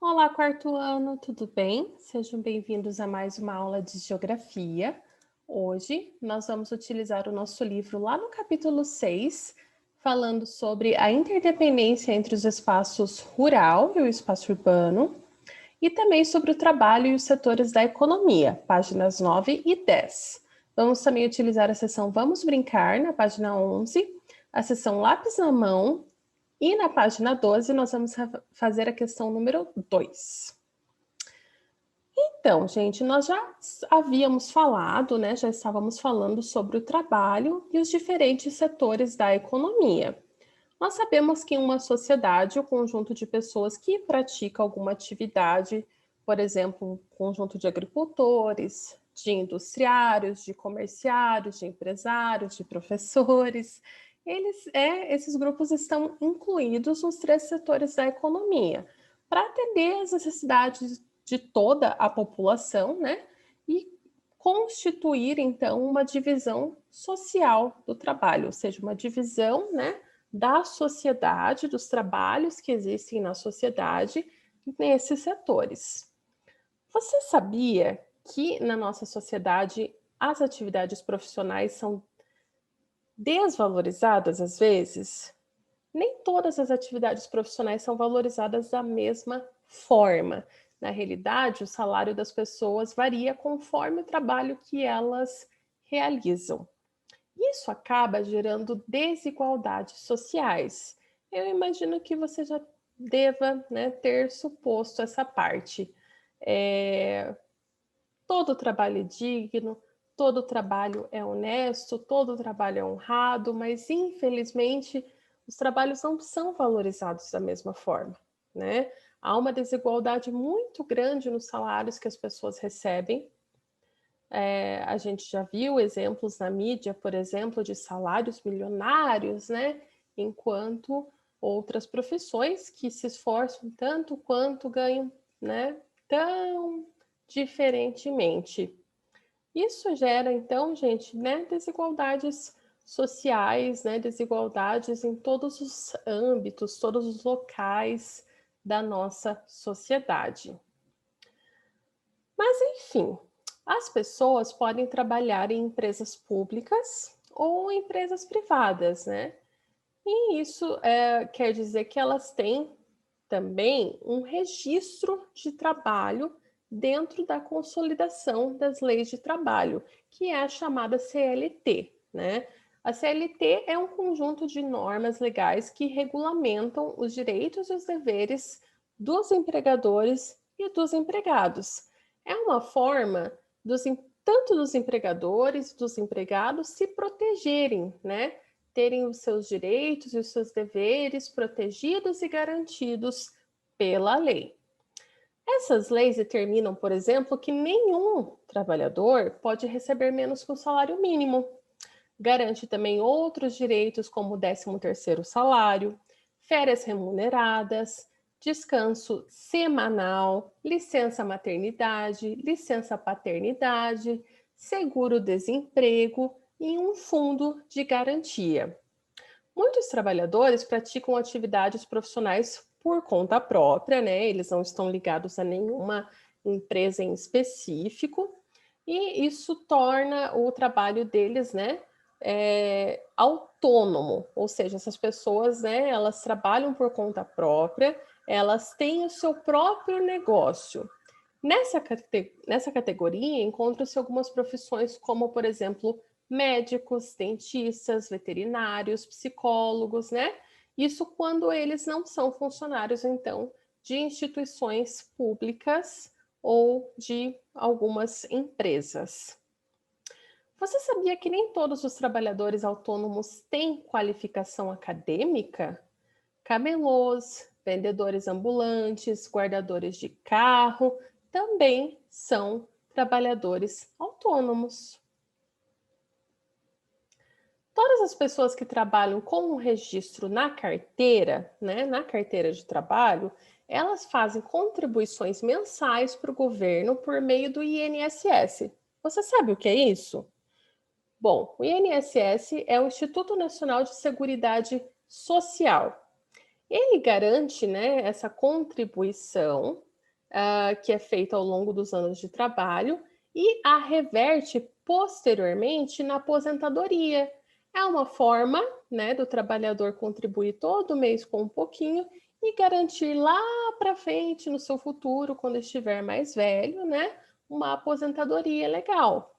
Olá, quarto ano, tudo bem? Sejam bem-vindos a mais uma aula de geografia. Hoje nós vamos utilizar o nosso livro lá no capítulo 6, falando sobre a interdependência entre os espaços rural e o espaço urbano, e também sobre o trabalho e os setores da economia, páginas 9 e 10. Vamos também utilizar a seção Vamos Brincar, na página 11, a seção Lápis na Mão, e na página 12, nós vamos fazer a questão número 2. Então, gente, nós já havíamos falado, né? Já estávamos falando sobre o trabalho e os diferentes setores da economia. Nós sabemos que em uma sociedade, o conjunto de pessoas que pratica alguma atividade, por exemplo, um conjunto de agricultores, de industriários, de comerciários, de empresários, de professores, esses grupos estão incluídos nos três setores da economia, para atender às necessidades de toda a população, né? E constituir, então, uma divisão social do trabalho, ou seja, uma divisão, né, da sociedade, dos trabalhos que existem na sociedade nesses setores. Você sabia que na nossa sociedade as atividades profissionais são desvalorizadas às vezes? Nem todas as atividades profissionais são valorizadas da mesma forma. Na realidade, o salário das pessoas varia conforme o trabalho que elas realizam. Isso acaba gerando desigualdades sociais. Eu imagino que você já deva, né, ter suposto essa parte. É, todo trabalho é digno, todo trabalho é honesto, todo trabalho é honrado, mas infelizmente os trabalhos não são valorizados da mesma forma, né? Há uma desigualdade muito grande nos salários que as pessoas recebem. A gente já viu exemplos na mídia, por exemplo, de salários milionários, né? Enquanto outras profissões que se esforçam tanto quanto ganham, né? Tão diferentemente. Isso gera, então, gente, né, desigualdades sociais, né, desigualdades em todos os âmbitos, todos os locais da nossa sociedade. Mas, enfim, as pessoas podem trabalhar em empresas públicas ou empresas privadas, né? E isso quer dizer que elas têm também um registro de trabalho dentro da consolidação das leis de trabalho, que é a chamada CLT, né? A CLT é um conjunto de normas legais que regulamentam os direitos e os deveres dos empregadores e dos empregados. É uma forma tanto dos empregadores e dos empregados se protegerem, né? Terem os seus direitos e os seus deveres protegidos e garantidos pela lei. Essas leis determinam, por exemplo, que nenhum trabalhador pode receber menos que o salário mínimo. Garante também outros direitos, como o 13º salário, férias remuneradas, descanso semanal, licença maternidade, licença paternidade, seguro-desemprego e um fundo de garantia. Muitos trabalhadores praticam atividades profissionais por conta própria, né? Eles não estão ligados a nenhuma empresa em específico, e isso torna o trabalho deles, né, autônomo, ou seja, essas pessoas, né, elas trabalham por conta própria, elas têm o seu próprio negócio. Nessa categoria encontram-se algumas profissões como, por exemplo, médicos, dentistas, veterinários, psicólogos, né? Isso quando eles não são funcionários, então, de instituições públicas ou de algumas empresas. Você sabia que nem todos os trabalhadores autônomos têm qualificação acadêmica? Camelôs, vendedores ambulantes, guardadores de carro também são trabalhadores autônomos. Todas as pessoas que trabalham com um registro na carteira, né, na carteira de trabalho, elas fazem contribuições mensais para o governo por meio do INSS. Você sabe o que é isso? Bom, o INSS é o Instituto Nacional de Seguridade Social. Ele garante, né, essa contribuição que é feita ao longo dos anos de trabalho e a reverte posteriormente na aposentadoria. É uma forma, né, do trabalhador contribuir todo mês com um pouquinho e garantir lá para frente, no seu futuro, quando estiver mais velho, né, uma aposentadoria legal.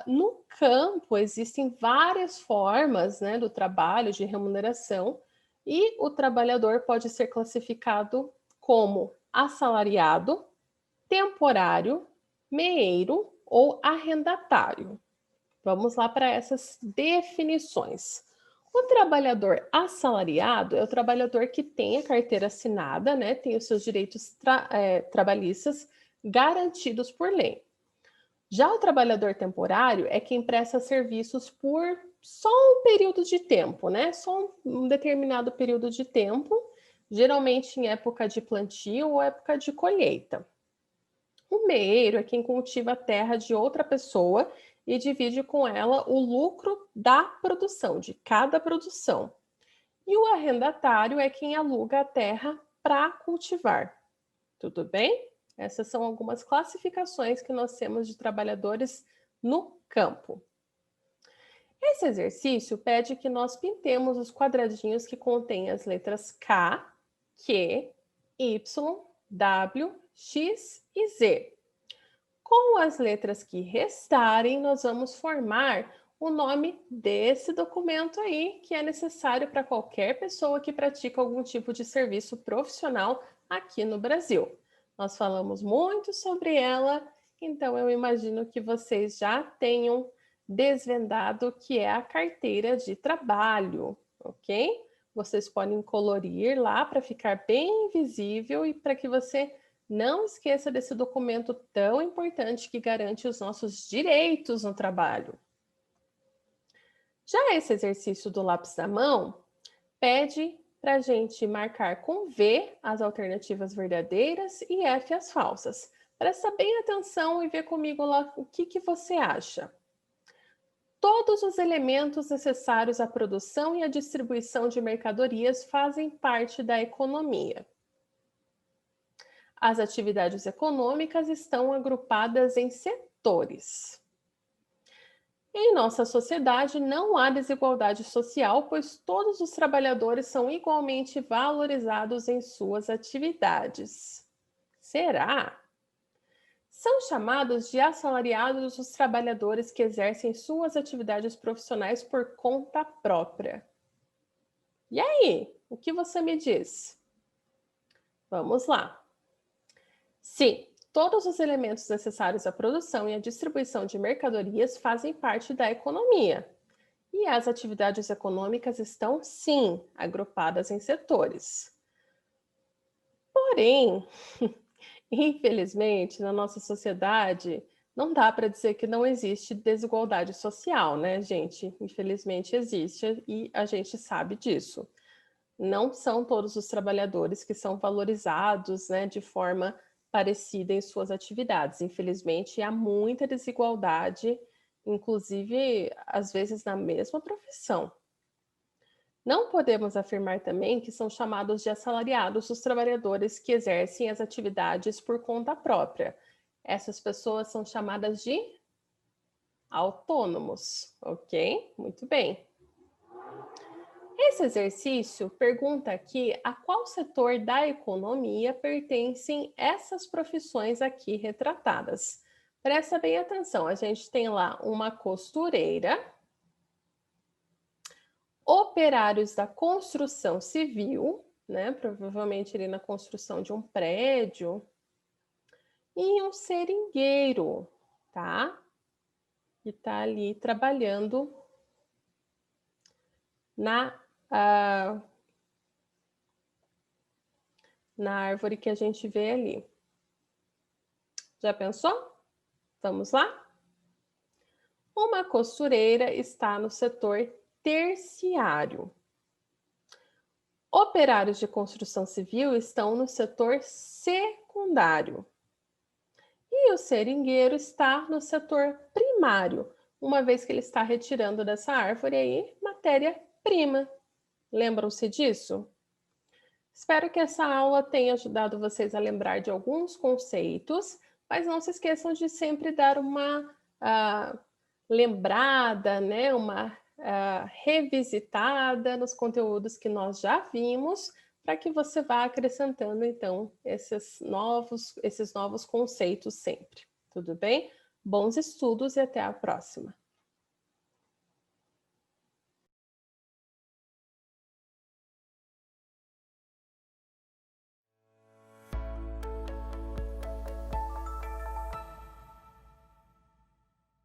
No campo, existem várias formas, né, do trabalho, de remuneração, e o trabalhador pode ser classificado como assalariado, temporário, meeiro ou arrendatário. Vamos lá para essas definições. O trabalhador assalariado é o trabalhador que tem a carteira assinada, né, tem os seus direitos trabalhistas garantidos por lei. Já o trabalhador temporário é quem presta serviços por só um período de tempo, né? Só um determinado período de tempo, geralmente em época de plantio ou época de colheita. O meeiro é quem cultiva a terra de outra pessoa e divide com ela o lucro da produção, de cada produção. E o arrendatário é quem aluga a terra para cultivar. Tudo bem? Essas são algumas classificações que nós temos de trabalhadores no campo. Esse exercício pede que nós pintemos os quadradinhos que contêm as letras K, Q, Y, W, X e Z. Com as letras que restarem, nós vamos formar o nome desse documento aí, que é necessário para qualquer pessoa que pratica algum tipo de serviço profissional aqui no Brasil. Nós falamos muito sobre ela, então eu imagino que vocês já tenham desvendado o que é a carteira de trabalho, ok? Vocês podem colorir lá para ficar bem visível e para que você não esqueça desse documento tão importante que garante os nossos direitos no trabalho. Já esse exercício do lápis na mão pede para a gente marcar com V as alternativas verdadeiras e F as falsas. Presta bem atenção e vê comigo lá o que você acha. Todos os elementos necessários à produção e à distribuição de mercadorias fazem parte da economia. As atividades econômicas estão agrupadas em setores. Em nossa sociedade, não há desigualdade social, pois todos os trabalhadores são igualmente valorizados em suas atividades. Será? São chamados de assalariados os trabalhadores que exercem suas atividades profissionais por conta própria. E aí, o que você me diz? Vamos lá. Sim, todos os elementos necessários à produção e à distribuição de mercadorias fazem parte da economia. E as atividades econômicas estão, sim, agrupadas em setores. Porém, infelizmente, na nossa sociedade, não dá para dizer que não existe desigualdade social, né, gente? Infelizmente existe e a gente sabe disso. Não são todos os trabalhadores que são valorizados, né, de forma parecida em suas atividades. Infelizmente, há muita desigualdade, inclusive, às vezes, na mesma profissão. Não podemos afirmar também que são chamados de assalariados os trabalhadores que exercem as atividades por conta própria. Essas pessoas são chamadas de autônomos, ok? Muito bem. Esse exercício pergunta aqui a qual setor da economia pertencem essas profissões aqui retratadas. Presta bem atenção, a gente tem lá uma costureira, operários da construção civil, né? Provavelmente ali na construção de um prédio, e um seringueiro, tá? Que tá ali trabalhando na, ah, na árvore que a gente vê ali. Já pensou? Vamos lá? Uma costureira está no setor terciário. Operários de construção civil estão no setor secundário. E o seringueiro está no setor primário, uma vez que ele está retirando dessa árvore aí matéria-prima. Lembram-se disso? Espero que essa aula tenha ajudado vocês a lembrar de alguns conceitos, mas não se esqueçam de sempre dar uma lembrada, né, uma revisitada nos conteúdos que nós já vimos, para que você vá acrescentando, então, esses novos conceitos sempre. Tudo bem? Bons estudos e até a próxima!